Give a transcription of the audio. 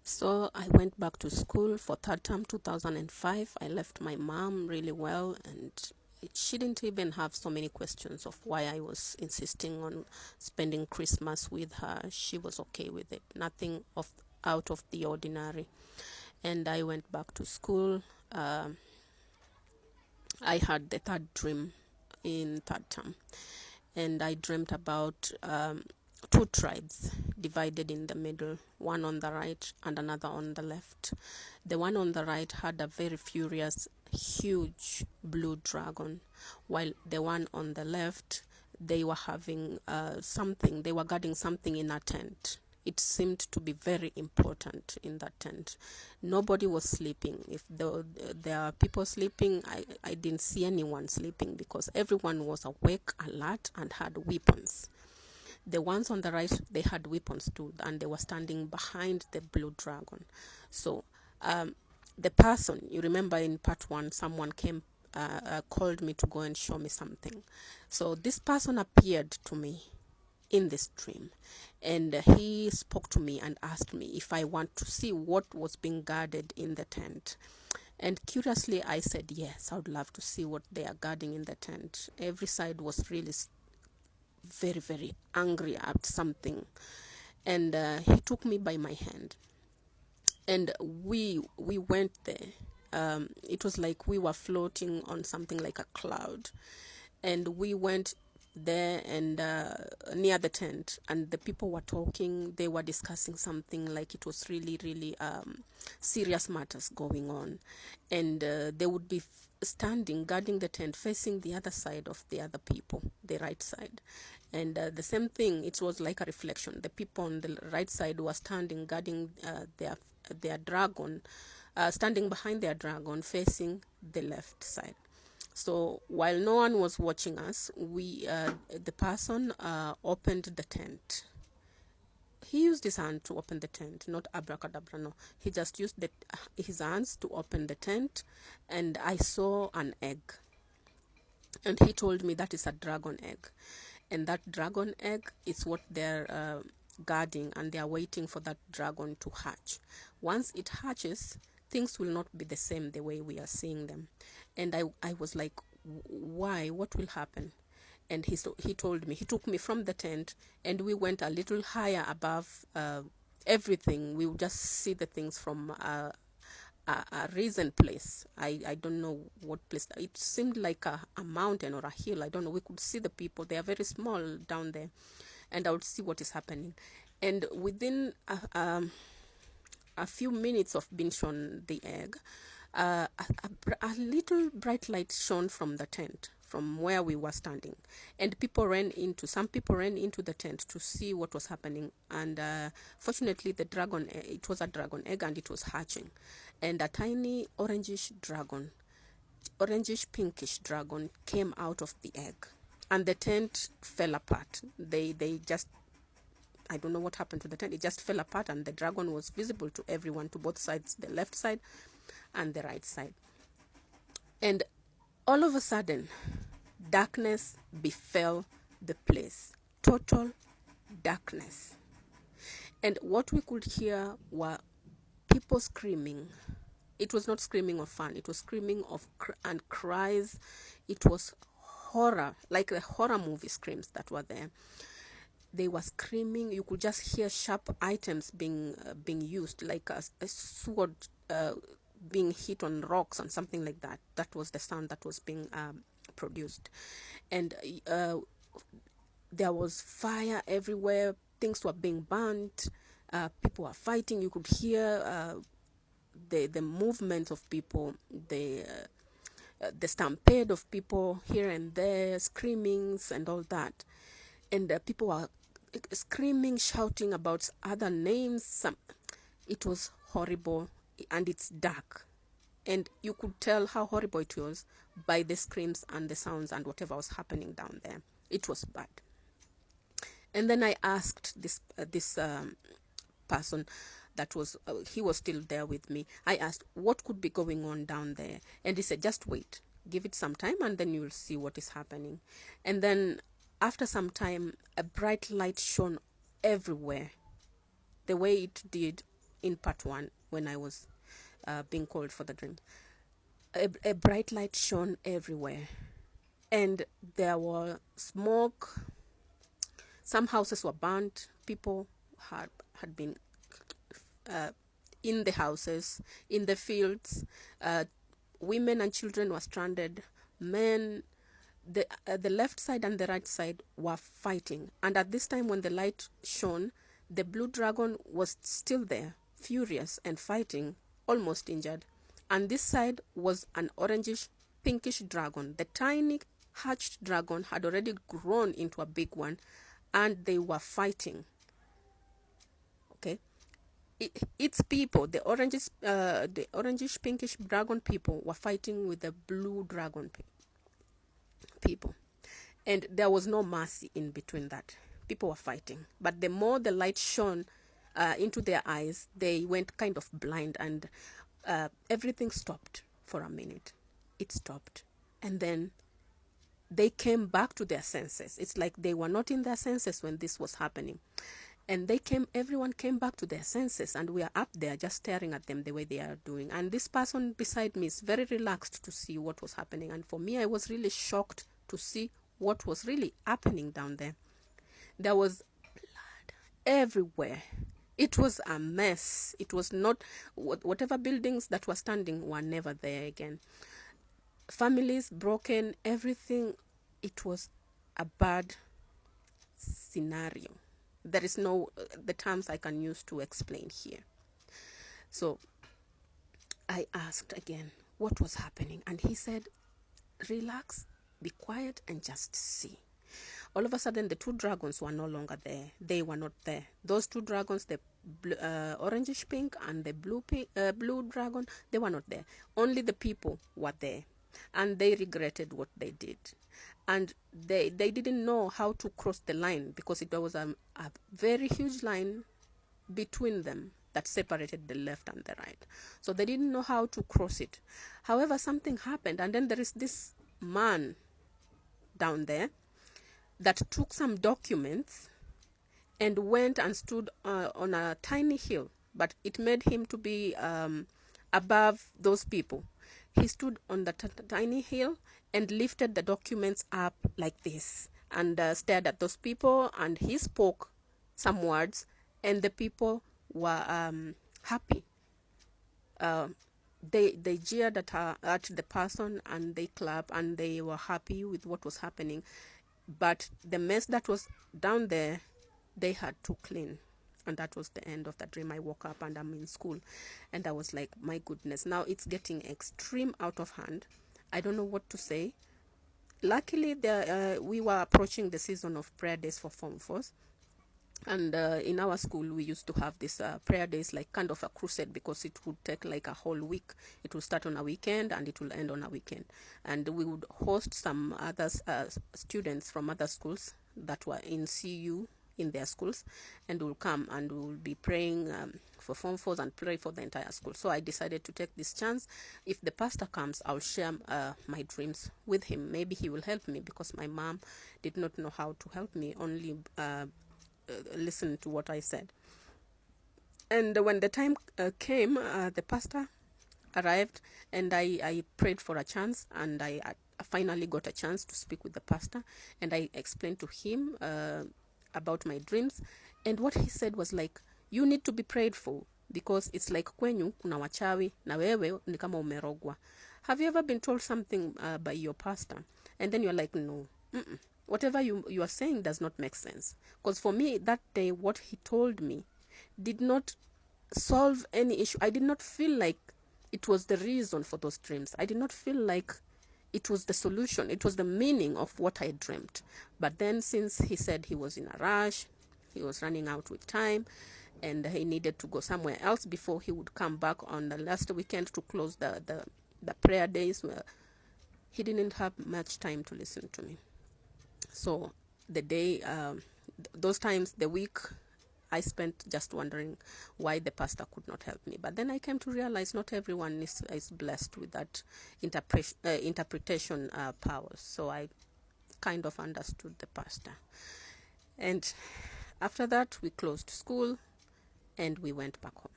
So I went back to school for third term 2005. I left my mom really well, and she didn't even have so many questions of why I was insisting on spending Christmas with her. She was okay with it, nothing of out of the ordinary. And I went back to school. I had the third dream in third term, and I dreamt about two tribes divided in the middle, one on the right and another on the left. The one on the right had a very furious, huge blue dragon, while the one on the left, they were having something, they were guarding something in a tent. It seemed to be very important in that tent. Nobody was sleeping. If there are people sleeping, I didn't see anyone sleeping because everyone was awake, alert, and had weapons. The ones on the right, they had weapons too, and they were standing behind the blue dragon. So the person, you remember in part one, someone came, called me to go and show me something. So this person appeared to me in this dream, and he spoke to me and asked me if I want to see what was being guarded in the tent. And curiously, I said yes, I would love to see what they are guarding in the tent. Every side was really very, very angry at something, and he took me by my hand, and we went there. It was like we were floating on something like a cloud, and we went there and near the tent, and the people were talking. They were discussing something like it was really, really serious matters going on, and they would be standing guarding the tent facing the other side of the other people, the right side. And the same thing, it was like a reflection. The people on the right side were standing guarding their dragon, standing behind their dragon facing the left side. So while no one was watching us, the person opened the tent. He used his hand to open the tent, not abracadabra, no. He just used his hands to open the tent, and I saw an egg. And he told me that is a dragon egg. And that dragon egg is what they're guarding, and they're waiting for that dragon to hatch. Once it hatches, things will not be the same the way we are seeing them. And I was like, why? What will happen? And he told me, he took me from the tent, and we went a little higher above everything. We would just see the things from a recent place. I don't know what place. It seemed like a mountain or a hill. I don't know. We could see the people. They are very small down there. And I would see what is happening. And within a few minutes of being shown the egg, a little bright light shone from the tent, from where we were standing, and some people ran into the tent to see what was happening. And fortunately, it was a dragon egg, and it was hatching, and a tiny orangish pinkish dragon came out of the egg, and the tent fell apart. They just, I don't know what happened to the tent. It just fell apart, and the dragon was visible to everyone, to both sides, the left side and the right side. And all of a sudden, darkness befell the place. Total darkness. And what we could hear were people screaming. It was not screaming of fun. It was screaming and cries. It was horror, like the horror movie screams that were there. They were screaming. You could just hear sharp items being used, like a sword being hit on rocks and something like that. That was the sound that was being produced. And there was fire everywhere. Things were being burnt. People were fighting. You could hear the movements of people, the stampede of people here and there, screamings and all that. And people were screaming, shouting about other names. It was horrible, and it's dark. And you could tell how horrible it was by the screams and the sounds and whatever was happening down there. It was bad. And then I asked this person that was, he was still there with me. I asked, what could be going on down there? And he said, just wait. Give it some time, and then you'll see what is happening. And then after some time, a bright light shone everywhere. The way it did, in part one when I was being called for the dream. A bright light shone everywhere, and there was smoke. Some houses were burnt. People had been in the houses, in the fields. Women and children were stranded. Men, the left side and the right side were fighting. And at this time, when the light shone, the blue dragon was still there, furious and fighting, almost injured. And this side was an orangish, pinkish dragon. The tiny hatched dragon had already grown into a big one, and they were fighting. Okay, its people, the orangish, pinkish dragon people, were fighting with the blue dragon people, and there was no mercy in between that. People were fighting, but the more the light shone into their eyes, they went kind of blind, and everything stopped for a minute. It stopped, and then they came back to their senses. It's like they were not in their senses when this was happening. And everyone came back to their senses, and we are up there just staring at them the way they are doing. And this person beside me is very relaxed to see what was happening. And for me, I was really shocked to see what was really happening down there. There was blood everywhere. It was a mess. It was not, whatever buildings that were standing were never there again. Families broken, everything. It was a bad scenario. There is no the terms I can use to explain here. So I asked again what was happening, and he said, relax, be quiet, and just see. All of a sudden, the two dragons were no longer there. They were not there. Those two dragons, the orangish pink and the blue dragon, they were not there. Only the people were there, and they regretted what they did. And they didn't know how to cross the line, because it was a very huge line between them that separated the left and the right. So they didn't know how to cross it. However, something happened, and then there is this man down there that took some documents and went and stood on a tiny hill, but it made him to be above those people. He stood on the tiny hill and lifted the documents up like this, and stared at those people, and he spoke some words, and the people were happy. They jeered at the person, and they clapped, and they were happy with what was happening. But the mess that was down there, they had to clean. And that was the end of the dream. I woke up and I'm in school, and I was like, my goodness, now it's getting extreme out of hand. I don't know what to say. Luckily, we were approaching the season of prayer days for Form 4s. And in our school, we used to have this prayer days, like kind of a crusade, because it would take like a whole week. It will start on a weekend and it will end on a weekend. And we would host some other students from other schools that were in CU in their schools, and will come and we will be praying for Form 4s and pray for the entire school. So I decided to take this chance. If the pastor comes, I'll share my dreams with him. Maybe he will help me, because my mom did not know how to help me, only listen to what I said. And when the time came, the pastor arrived, and I prayed for a chance, and I finally got a chance to speak with the pastor, and I explained to him about my dreams. And what he said was like, you need to be prayed for, because it's like kwenyu kuna wachawi na wewe ni kama umerogwa. Have you ever been told something by your pastor, and then you're like, no, whatever you are saying does not make sense? Because for me that day, what he told me did not solve any issue. I did not feel like it was the reason for those dreams. I did not feel like it was the solution. It was the meaning of what I dreamt. But then, since he said he was in a rush, he was running out with time, and he needed to go somewhere else before he would come back on the last weekend to close the prayer days, he didn't have much time to listen to me. So the day, those times, the week, I spent just wondering why the pastor could not help me. But then I came to realize not everyone is blessed with that interpretation powers. So I kind of understood the pastor. And after that, we closed school and we went back home.